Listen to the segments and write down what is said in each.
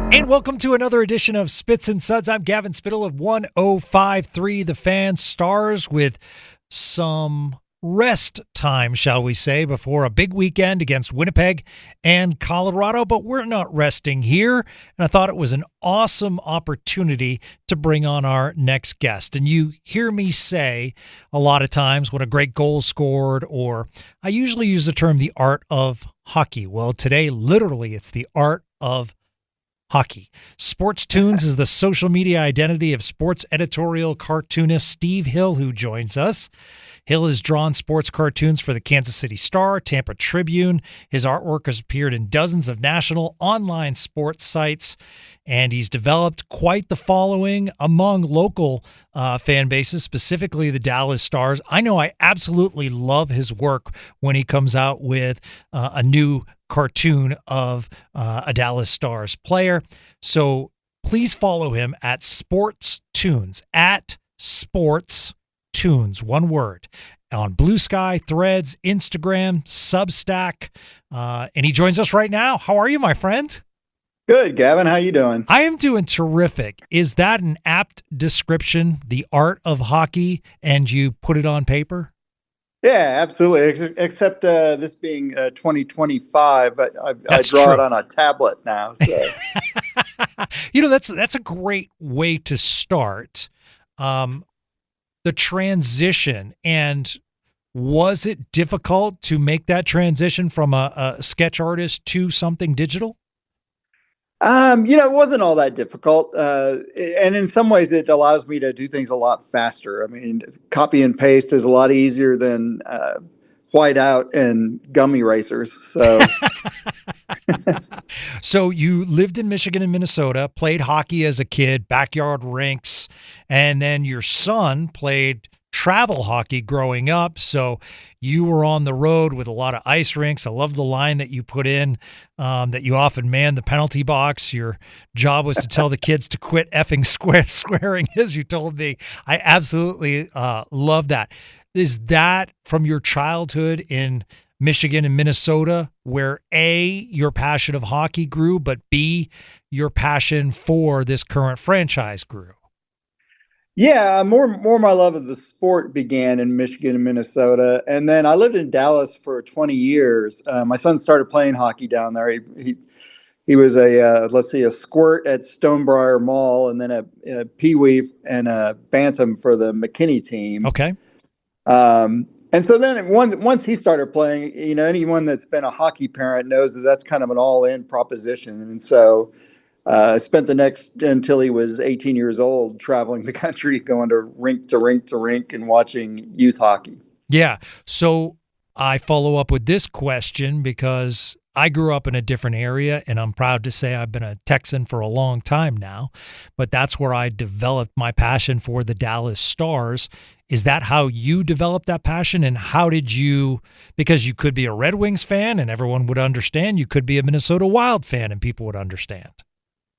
And welcome to another edition of Spits and Suds. I'm Gavin Spittle of 105.3 The Fan. Stars with some rest time, shall we say, before a big weekend against Winnipeg and Colorado. But we're not resting here. And I thought it was an awesome opportunity to bring on our next guest. And you hear me say a lot of times when a great goal scored, or I usually use the term the art of hockey. Well, today, literally, it's the art of hockey. Sportstoons is the social media identity of sports editorial cartoonist Steve Hill, who joins us. Hill has drawn sports cartoons for the Kansas City Star, Tampa Tribune. His artwork has appeared in dozens of national online sports sites, and he's developed quite the following among local fan bases, specifically the Dallas Stars. I know I absolutely love his work when he comes out with a new cartoon of a Dallas Stars player. So please follow him at Sportstoons, at Sportstoons, one word, on Blue Sky, Threads, Instagram, Substack. And he joins us right now. How are you, my friend? Good, Gavin. How you doing? I am doing terrific. Is that an apt description, the art of hockey, and you put it on paper? Yeah, absolutely. Except this being 2025, but I That's draw it true. on a tablet now. So That's a great way to start. The transition, and was it difficult to make that transition from a sketch artist to something digital? it wasn't all that difficult, and in some ways, it allows me to do things a lot faster. I mean, copy and paste is a lot easier than whiteout and gum erasers. So. So you lived in Michigan and Minnesota, played hockey as a kid, backyard rinks, and then your son played travel hockey growing up. So you were on the road with a lot of ice rinks. I love the line that you put in, that you often manned the penalty box. Your job was to tell the kids to quit effing swearing, as you told me. I absolutely love that. Is that from your childhood in Michigan and Minnesota, where A, your passion of hockey grew, but B, your passion for this current franchise grew? Yeah, more my love of the sport began in Michigan and Minnesota, and then I lived in Dallas for 20 years. My son started playing hockey down there. He was a let's see, a squirt at Stonebriar Mall, and then a peewee and a bantam for the McKinney team. Okay. And so then once he started playing, anyone that's been a hockey parent knows that that's kind of an all-in proposition. And so I spent the next until he was 18 years old traveling the country, going to rink to rink to rink and watching youth hockey. Yeah. So I follow up with this question because I grew up in a different area, and I'm proud to say I've been a Texan for a long time now, but that's where I developed my passion for the Dallas Stars. Is that how you developed that passion? And how did you, because you could be a Red Wings fan and everyone would understand, you could be a Minnesota Wild fan and people would understand.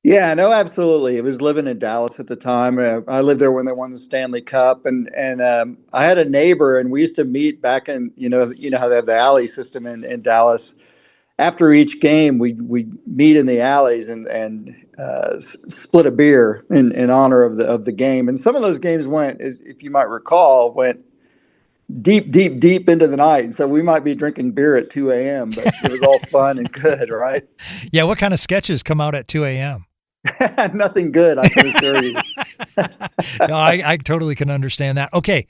Yeah, no, absolutely. It was living in Dallas at the time. I lived there when they won the Stanley Cup, and I had a neighbor, and we used to meet back in how they have the alley system in Dallas. After each game, we meet in the alleys and split a beer in honor of the game. And some of those games went, if you might recall, went deep, deep, deep into the night. And so we might be drinking beer at 2 a.m., but it was all fun and good, right? Yeah. What kind of sketches come out at 2 a.m.? Nothing good, I can assure you. No, I totally can understand that. Okay.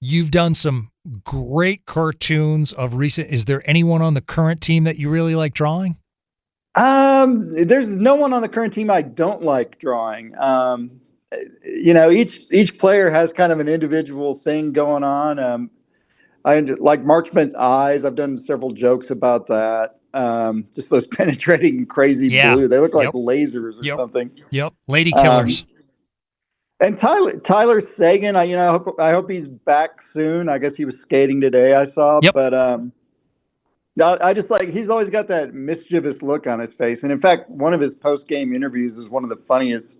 You've done some great cartoons of recent. Is there anyone on the current team that you really like drawing? There's no one on the current team I don't like drawing. Each player has kind of an individual thing going on. I like Marchment's eyes. I've done several jokes about that. Just those penetrating, crazy Yeah. blue. They look like Yep. lasers or Yep. something. Yep. Lady Um, Killers. and Tyler Sagan. I hope he's back soon. I guess he was skating today. I saw, Yep. but I just like he's always got that mischievous look on his face. And in fact, one of his post game interviews is one of the funniest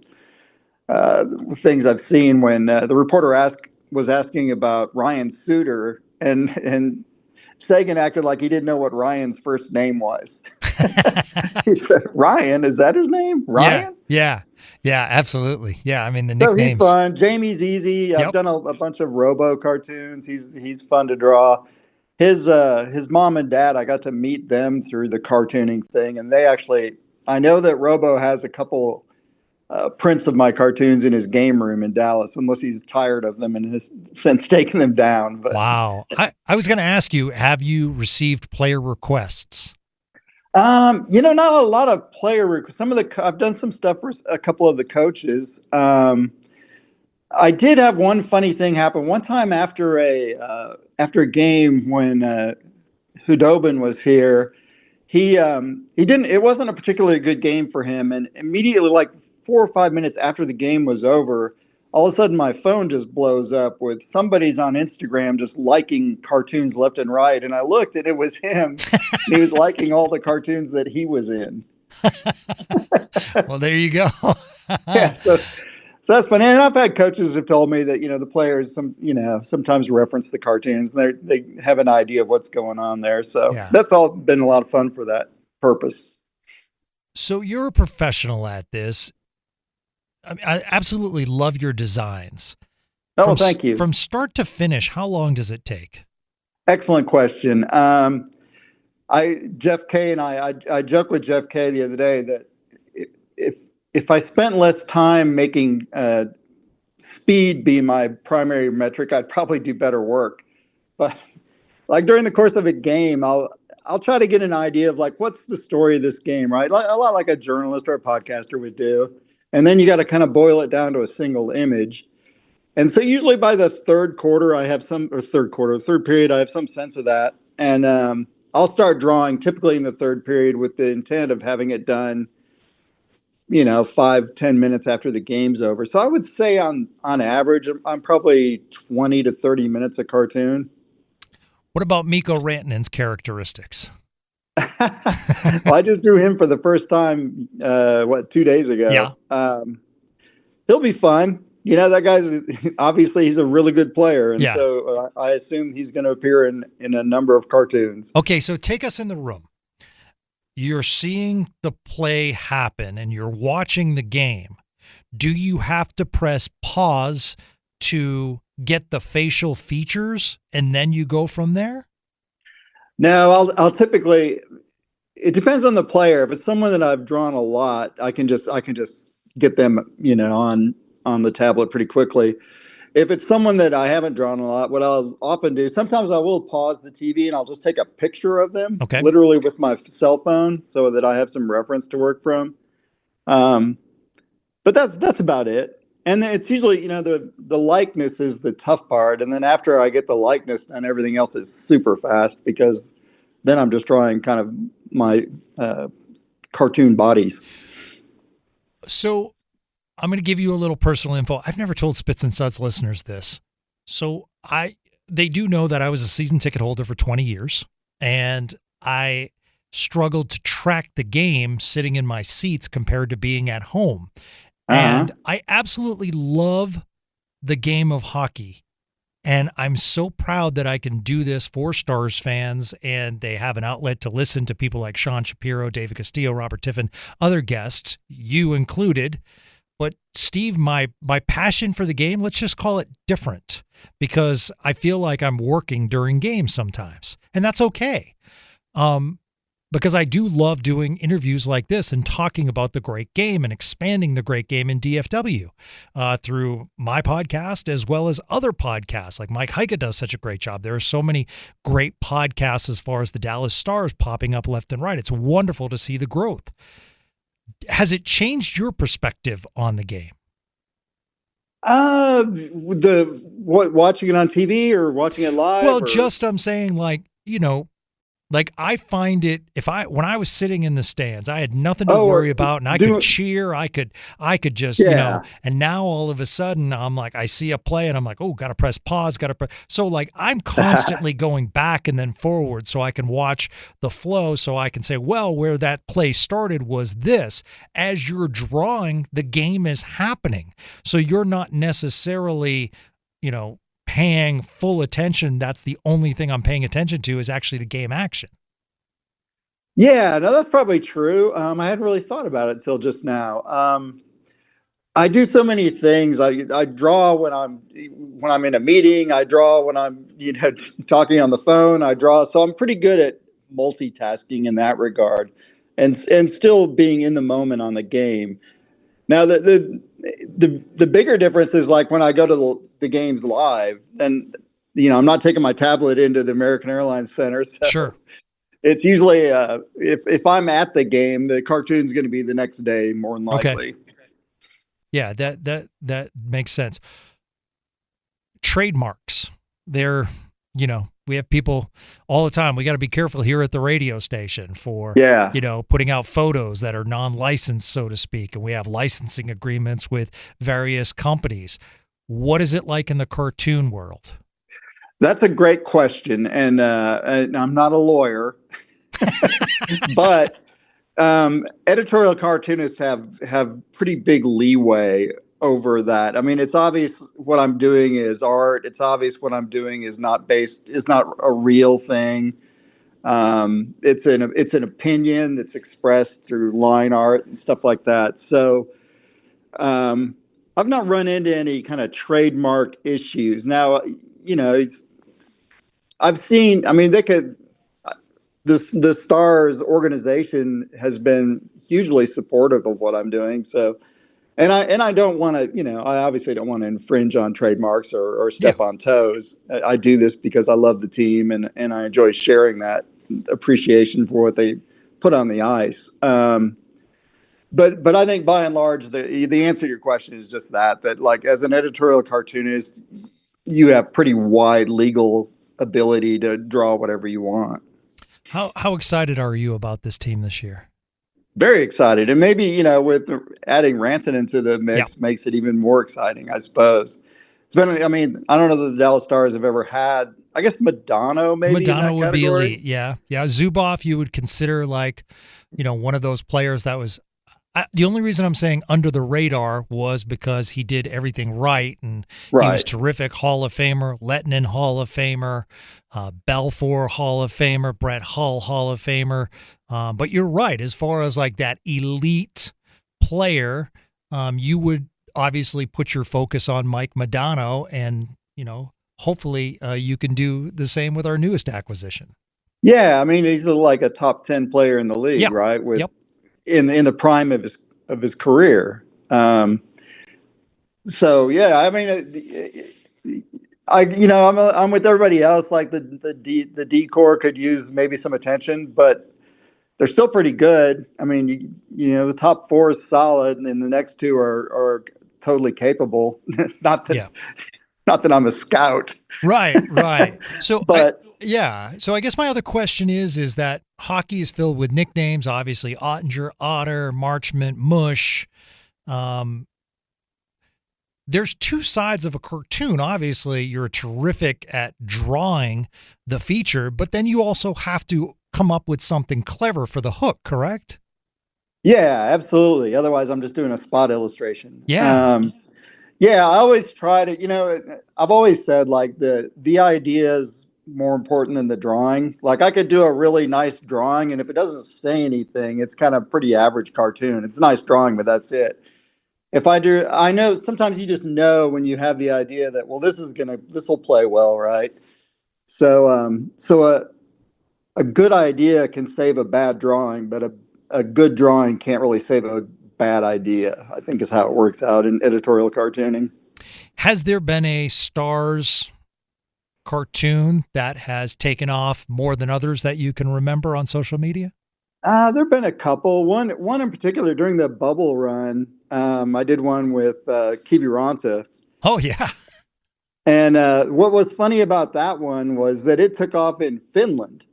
things I've seen when the reporter was asking about Ryan Suter, and Sagan acted like he didn't know what Ryan's first name was. He said, Ryan, is that his name? Yeah, Ryan? yeah, yeah, absolutely. Yeah, I mean the So he's nicknames. fun. Jamie's easy. I've Yep. done a bunch of Robo cartoons. He's fun to draw. His mom and dad, I got to meet them through the cartooning thing, and they actually, I know that Robo has a couple prints of my cartoons in his game room in Dallas, unless he's tired of them and has since taken them down. But Wow. I was going to ask you, have you received player requests? not a lot of some of the I've done some stuff for a couple of the coaches. I did have one funny thing happen one time after a game when Hudobin was here. He didn't. It wasn't a particularly good game for him, and immediately, like 4 or 5 minutes after the game was over, all of a sudden my phone just blows up with somebody's on Instagram just liking cartoons left and right, and I looked and it was him. He was liking all the cartoons that he was in. Well, there you go. Yeah, so that's funny. And I've had coaches have told me that the players sometimes reference the cartoons. They have an idea of what's going on there. So Yeah. that's all been a lot of fun for that purpose. So you're a professional at this. I absolutely love your designs. Oh, thank you. From start to finish, how long does it take? Excellent question. Jeff K and I joked with Jeff K the other day that if I spent less time making speed be my primary metric, I'd probably do better work. But like during the course of a game, I'll try to get an idea of like what's the story of this game, right? A lot like a journalist or a podcaster would do, and then you got to kind of boil it down to a single image. And so usually by the third period, I have some sense of that, and I'll start drawing typically in the third period with the intent of having it done 5-10 minutes after the game's over. So I would say on average, I'm probably 20 to 30 minutes a cartoon. What about Mikko Rantanen's characteristics? Well, I just drew him for the first time, 2 days ago. Yeah. He'll be fun. That guy's obviously he's a really good player. And Yeah. so I assume he's going to appear in a number of cartoons. Okay, so take us in the room. You're seeing the play happen and you're watching the game. Do you have to press pause to get the facial features and then you go from there? No, I'll typically, it depends on the player. If it's someone that I've drawn a lot, I can just get them, on the tablet pretty quickly. If it's someone that I haven't drawn a lot, what I'll often do, sometimes I will pause the TV and I'll just take a picture of them, Okay. literally with my cell phone, so that I have some reference to work from. But that's about it. And it's usually, the likeness is the tough part. And then after I get the likeness and everything else is super fast, because then I'm just drawing kind of my cartoon bodies. So I'm going to give you a little personal info. I've never told Spits and Suds listeners this. So they do know that I was a season ticket holder for 20 years, and I struggled to track the game sitting in my seats compared to being at home. And I absolutely love the game of hockey. And I'm so proud that I can do this for Stars fans, and they have an outlet to listen to people like Sean Shapiro, David Castillo, Robert Tiffin, other guests, you included. But Steve, my passion for the game, let's just call it different, because I feel like I'm working during games sometimes, and that's okay. Because I do love doing interviews like this and talking about the great game and expanding the great game in DFW through my podcast as well as other podcasts. Like Mike Heika does such a great job. There are so many great podcasts as far as the Dallas Stars popping up left and right. It's wonderful to see the growth. Has it changed your perspective on the game? Watching it on TV or watching it live? Well, I'm saying like I find it, when I was sitting in the stands, I had nothing to worry about, and I could cheer, I could just, and now all of a sudden I'm like, I see a play and I'm like, oh, got to press pause, so like I'm constantly going back and then forward so I can watch the flow, so I can say, well, where that play started was this. As you're drawing, the game is happening. So you're not necessarily, paying full attention. That's the only thing I'm paying attention to is actually the game action. Yeah, no, that's probably true. I hadn't really thought about it until just now. I do so many things. I draw when I'm in a meeting. I draw when I'm talking on the phone. I draw, so I'm pretty good at multitasking in that regard, and still being in the moment on the game. Now the bigger difference is like when I go to the games live, and I'm not taking my tablet into the American Airlines Center, so Sure. it's usually if I'm at the game, the cartoon's going to be the next day more than Okay. likely. Yeah, that makes sense. Trademarks. They're, we have people all the time. We got to be careful here at the radio station for, Yeah. putting out photos that are non-licensed, so to speak. And we have licensing agreements with various companies. What is it like in the cartoon world? That's a great question, and I'm not a lawyer, but editorial cartoonists have pretty big leeway over that. I mean, it's obvious what I'm doing is art. It's obvious what I'm doing is not a real thing. It's an opinion that's expressed through line art and stuff like that. So um, I've not run into any kind of trademark issues. Now, I've seen. I mean, they could. The Stars organization has been hugely supportive of what I'm doing. So, and I don't want to. I obviously don't want to infringe on trademarks or Yeah. step on toes. I do this because I love the team and I enjoy sharing that appreciation for what they put on the ice. But I think by and large, the answer to your question is just that like as an editorial cartoonist, you have pretty wide legal ability to draw whatever you want. How excited are you about this team this year? Very excited, and maybe with adding Ranton into the Yeah. mix makes it even more exciting, I suppose. It's been, I mean, I don't know that the Dallas Stars have ever had. I guess Madonna maybe in Madonna that would be category. elite. Yeah. Yeah. Zubov, you would consider like, one of those players that was the only reason I'm saying under the radar was because he did everything right and he was Right. terrific. Hall of Famer, Lettinen Hall of Famer, Belfour Hall of Famer, Brett Hull Hall of Famer. But you're right. As far as like that elite player, you would obviously put your focus on Mike Modano and, hopefully you can do the same with our newest acquisition. Yeah, I mean, he's like a top 10 player in the league, Yeah. right? With Yep. in the prime of his career. So yeah, I mean, I'm with everybody else. Like the decor could use maybe some attention, but they're still pretty good. I mean, the top four is solid, and then the next two are totally capable. not that Yeah. not that I'm a scout, Right, right. So but yeah. So I guess my other question is that hockey is filled with nicknames, obviously Ottinger, Otter, Marchment, Mush. Um, there's two sides of a cartoon. Obviously, you're terrific at drawing the feature, but then you also have to come up with something clever for the hook, correct? yeah, absolutely. Otherwise, I'm just doing a spot illustration. Yeah. Yeah, I always try to, I've always said like the idea is more important than the drawing. Like I could do a really nice drawing, and if it doesn't say anything, it's kind of pretty average cartoon. It's a nice drawing, but that's it. If I do, I know sometimes you just know when you have the idea that, well, this will play well, right? So a good idea can save a bad drawing, but a good drawing can't really save a bad idea, I think is how it works out in editorial cartooning. Has there been a Stars cartoon that has taken off more than others that you can remember on social media? There've been a couple. One in particular during the bubble run. I did one with Kiviranta. Oh yeah. And what was funny about that one was that it took off in Finland.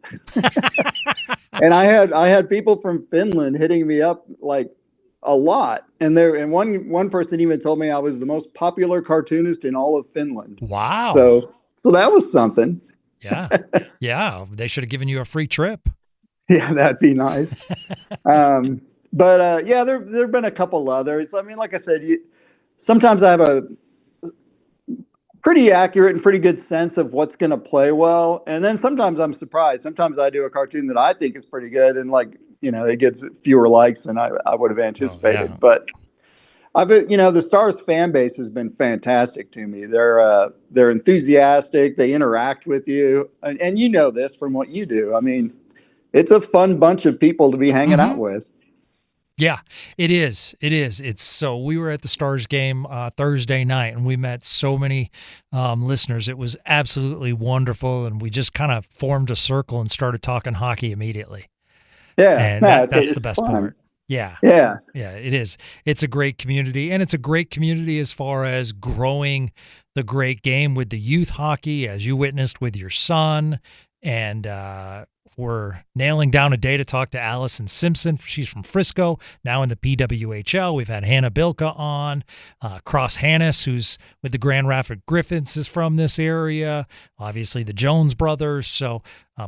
And I had people from Finland hitting me up like a lot. And one person even told me I was the most popular cartoonist in all of Finland. Wow. So that was something. Yeah. Yeah. They should have given you a free trip. Yeah, that'd be nice. But yeah, there've been a couple others. I mean, like I said, sometimes I have pretty accurate and pretty good sense of what's going to play well. And then sometimes I'm surprised. Sometimes I do a cartoon that I think is pretty good, and like it gets fewer likes than I would have Oh, yeah. anticipated. But I've been, the Stars fan base has been fantastic to me. They're enthusiastic. They interact with you, and you know this from what you do. I mean, it's a fun bunch of people to be hanging out Mm-hmm. with. Yeah, it is. It is. It's so we were at the Stars game Thursday night, and we met so many listeners. It was absolutely wonderful, and we just kind of formed a circle and started talking hockey immediately. Yeah, And no, that's the it's best fun. part. Yeah. Yeah, Yeah, it is. It's a great community, and it's a great community as far as growing the great game with the youth hockey, as you witnessed with your son. And we're nailing down a day to talk to Allison Simpson. She's from Frisco, now in the PWHL. We've had Hannah Bilka on. Cross Hannes, who's with the Grand Rapids Griffins, is from this area. Obviously, the Jones brothers. So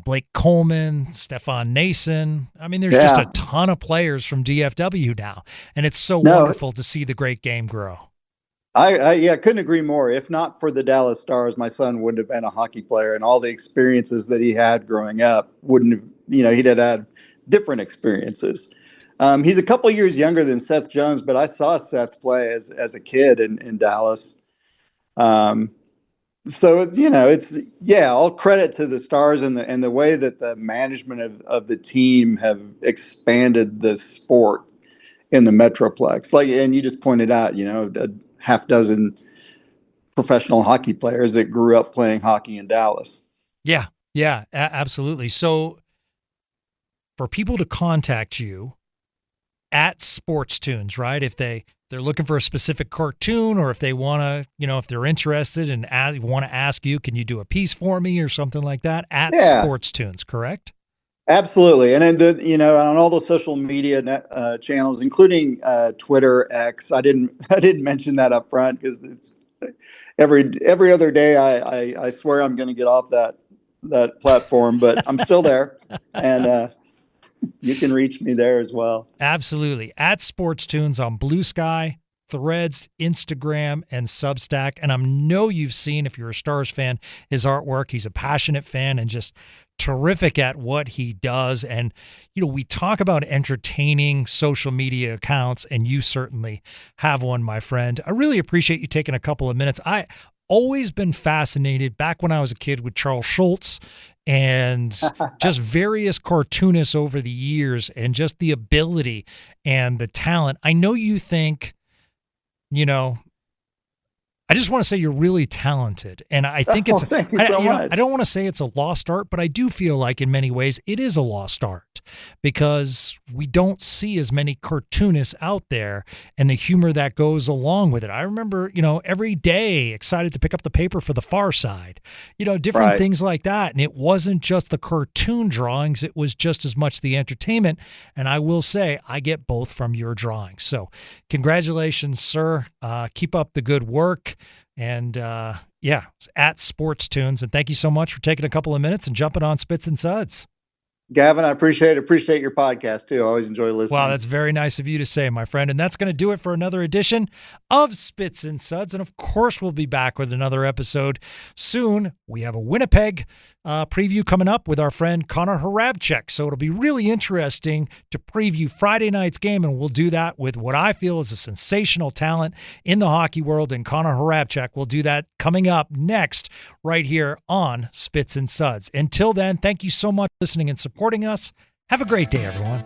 Blake Coleman, Stefan Nason. I mean, there's just yeah. a ton of players from DFW now. And it's so No, wonderful to see the great game grow. I couldn't agree more. If not for the Dallas Stars, my son wouldn't have been a hockey player, and all the experiences that he had growing up wouldn't have. He'd have had different experiences. He's a couple years younger than Seth Jones, but I saw Seth play as a kid in Dallas. So all credit to the Stars and the way that the management of the team have expanded the sport in the Metroplex. And you just pointed out, a half dozen professional hockey players that grew up playing hockey in Dallas. Yeah, yeah, absolutely. So for people to contact you at Sportstoons, right? If they're looking for a specific cartoon, or if they want to, if they're interested and want to ask you, can you do a piece for me or something like that? At Sportstoons, correct? Absolutely. And then on all the social media channels, including Twitter, X. I didn't mention that up front because it's every other day I swear I'm going to get off that platform, but I'm still there, and you can reach me there as well. Absolutely. At Sportstoons on Blue Sky, Threads, Instagram, and Substack. And I know you've seen, if you're a Stars fan, his artwork. He's a passionate fan and just terrific at what he does. And, we talk about entertaining social media accounts, and you certainly have one, my friend. I really appreciate you taking a couple of minutes. I always been fascinated back when I was a kid with Charles Schultz and just various cartoonists over the years, and just the ability and the talent. I know you think, I just want to say you're really talented, and I think it's. Thank you so much. I don't want to say it's a lost art, but I do feel like in many ways it is a lost art because we don't see as many cartoonists out there, and the humor that goes along with it. I remember, every day excited to pick up the paper for The Far Side, different things like that, and it wasn't just the cartoon drawings; it was just as much the entertainment. And I will say, I get both from your drawings. So, congratulations, sir. Keep up the good work. And at Sportstoons. And thank you so much for taking a couple of minutes and jumping on Spits and Suds. Gavin, I appreciate your podcast too. I always enjoy listening. Wow, that's very nice of you to say, my friend. And that's going to do it for another edition of Spits and Suds. And of course, we'll be back with another episode soon. We have a Winnipeg preview coming up with our friend Connor Harabchek. So it'll be really interesting to preview Friday night's game. And we'll do that with what I feel is a sensational talent in the hockey world. And Connor Harabchek will do that coming up next right here on Spits and Suds. Until then, thank you so much for listening and supporting us. Have a great day, everyone.